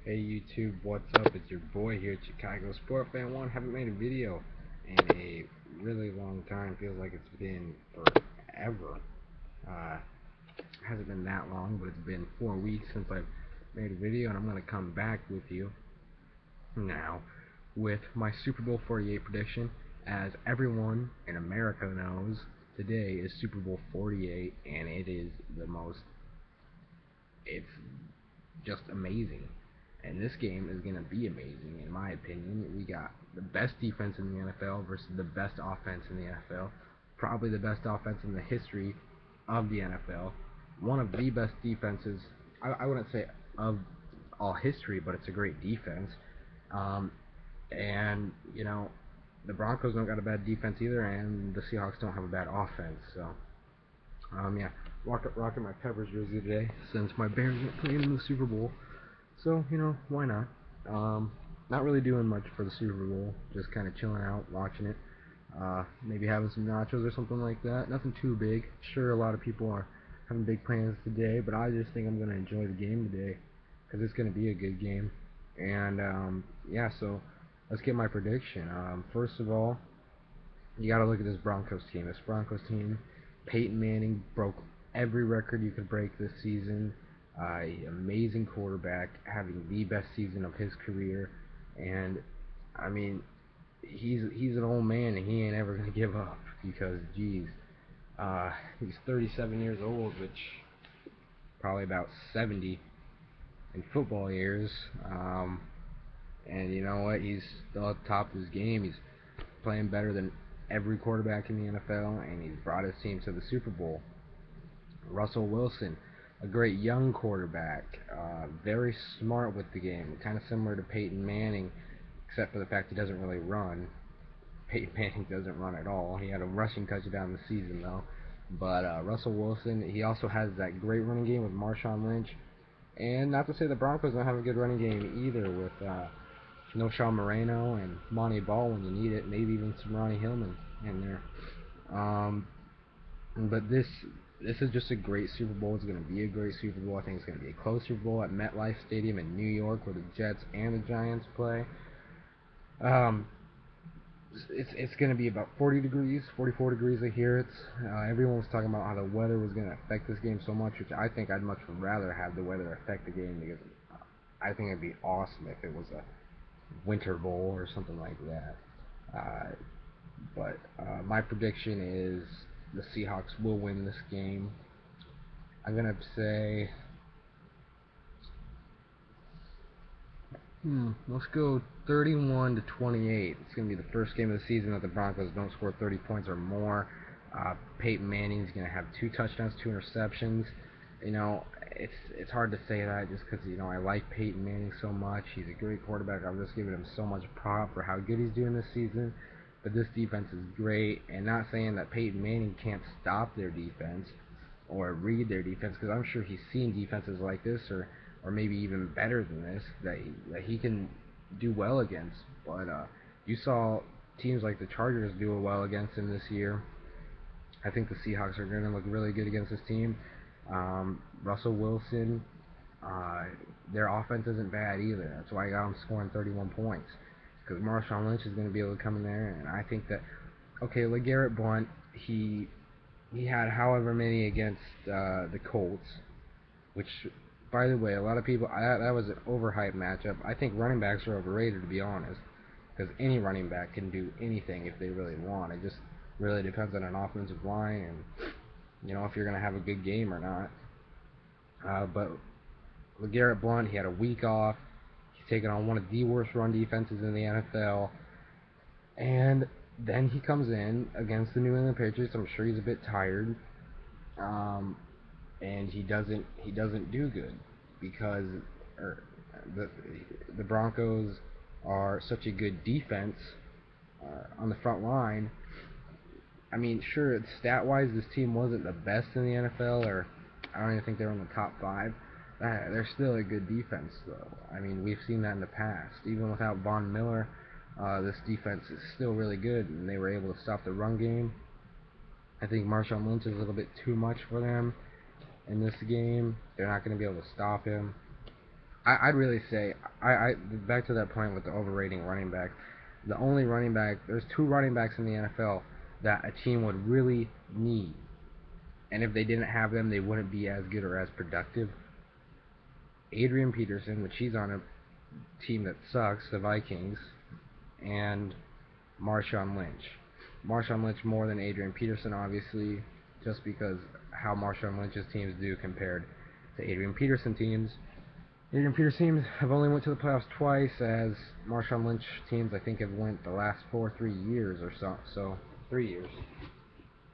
Hey YouTube, what's up? It's your boy here, Chicago Sport Fan 1. Haven't made a video in a really long time. Feels like it's been forever. Uh, hasn't been that long, but it's been 4 weeks since I've made a video, and I'm going to come back with you now with my Super Bowl 48 prediction. As everyone in America knows, today is Super Bowl 48, and it is it's just amazing. And this game is going to be amazing, in my opinion. We got the best defense in the NFL versus the best offense in the NFL. Probably the best offense in the history of the NFL. One of the best defenses, I wouldn't say of all history, but it's a great defense. Um, and, the Broncos don't got a bad defense either, and the Seahawks don't have a bad offense. So, yeah, rocking my Peppers jersey today since my Bears aren't playing in the Super Bowl. So, why not? Not really doing much for the Super Bowl, just kind of chilling out, watching it. Maybe having some nachos or something like that. Nothing too big. Sure, a lot of people are having big plans today, but I just think I'm going to enjoy the game today because it's going to be a good game. And, yeah, so let's get my prediction. First of all, you got to look at this Broncos team. This Broncos team, Peyton Manning broke every record you could break this season. Amazing quarterback, having the best season of his career, and I mean, he's an old man and he ain't ever gonna give up because, geez, he's 37 years old, which probably about 70 in football years. And you know what? He's still at the top of his game. He's playing better than every quarterback in the NFL, and he's brought his team to the Super Bowl. Russell Wilson, a great young quarterback, very smart with the game, kind of similar to Peyton Manning, except for the fact he doesn't really run. Peyton Manning doesn't run at all. He had a rushing touchdown this season, though. But Russell Wilson, he also has that great running game with Marshawn Lynch. And not to say the Broncos don't have a good running game either with no Sean Moreno and Monty Ball when you need it, maybe even some Ronnie Hillman in there. But this is just a great Super Bowl. It's going to be a great Super Bowl. I think it's going to be a close Super Bowl at MetLife Stadium in New York, where the Jets and the Giants play. Um, it's going to be about 40 degrees, 44 degrees. I hear it. Everyone was talking about how the weather was going to affect this game so much, which I think I'd much rather have the weather affect the game, because I think it'd be awesome if it was a winter bowl or something like that. But my prediction is the Seahawks will win this game. I'm going to say, let's go 31 to 28. It's going to be the first game of the season that the Broncos don't score 30 points or more. Peyton Manning's going to have 2 touchdowns, 2 interceptions. It's hard to say that just because, I like Peyton Manning so much. He's a great quarterback. I'm just giving him so much prop for how good he's doing this season. But this defense is great, and not saying that Peyton Manning can't stop their defense or read their defense, because I'm sure he's seen defenses like this, or maybe even better than this, that he can do well against. But you saw teams like the Chargers do well against him this year. I think the Seahawks are going to look really good against this team. Russell Wilson, their offense isn't bad either. That's why I got them scoring 31 points, because Marshawn Lynch is going to be able to come in there, and I think that, okay, LeGarrette Blount, he had however many against the Colts, which, by the way, a lot of people, that was an overhyped matchup. I think running backs are overrated, to be honest, because any running back can do anything if they really want. It just really depends on an offensive line and, if you're going to have a good game or not. But LeGarrette Blount, he had a week off. He's taken on one of the worst run defenses in the NFL. And then he comes in against the New England Patriots. I'm sure he's a bit tired. And he doesn't do good because the Broncos are such a good defense on the front line. I mean, sure, stat-wise, this team wasn't the best in the NFL, or I don't even think they were in the top 5. They're still a good defense, though. I mean, we've seen that in the past. Even without Von Miller, this defense is still really good, and they were able to stop the run game. I think Marshawn Lynch is a little bit too much for them in this game. They're not going to be able to stop him. I'd really say back to that point with the overrating running back. The only running back, there's two running backs in the NFL that a team would really need, and if they didn't have them, they wouldn't be as good or as productive. Adrian Peterson, which he's on a team that sucks, the Vikings, and Marshawn Lynch. Marshawn Lynch more than Adrian Peterson, obviously, just because how Marshawn Lynch's teams do compared to Adrian Peterson teams. Adrian Peterson teams have only went to the playoffs twice, as Marshawn Lynch teams I think have went the last 3 years or so. So 3 years,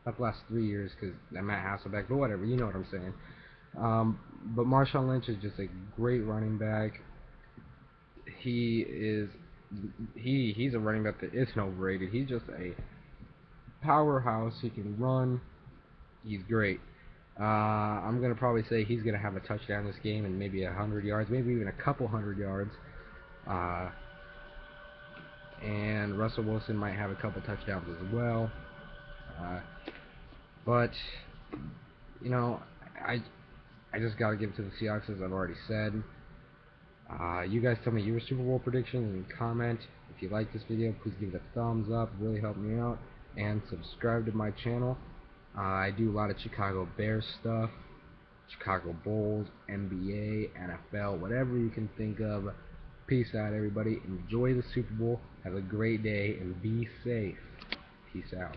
not the last 3 years because Matt Hasselbeck, but whatever, you know what I'm saying. But Marshawn Lynch is just a great running back. He's a running back that isn't overrated. He's just a powerhouse. He can run. He's great. I'm going to probably say he's going to have a touchdown this game and maybe 100 yards, maybe even a couple 100 yards. And Russell Wilson might have a couple touchdowns as well. But, you know, I just got to give it to the Seahawks, as I've already said. You guys tell me your Super Bowl predictions and comment. If you like this video, please give it a thumbs up. It really helped me out. And subscribe to my channel. I do a lot of Chicago Bears stuff, Chicago Bulls, NBA, NFL, whatever you can think of. Peace out, everybody. Enjoy the Super Bowl. Have a great day and be safe. Peace out.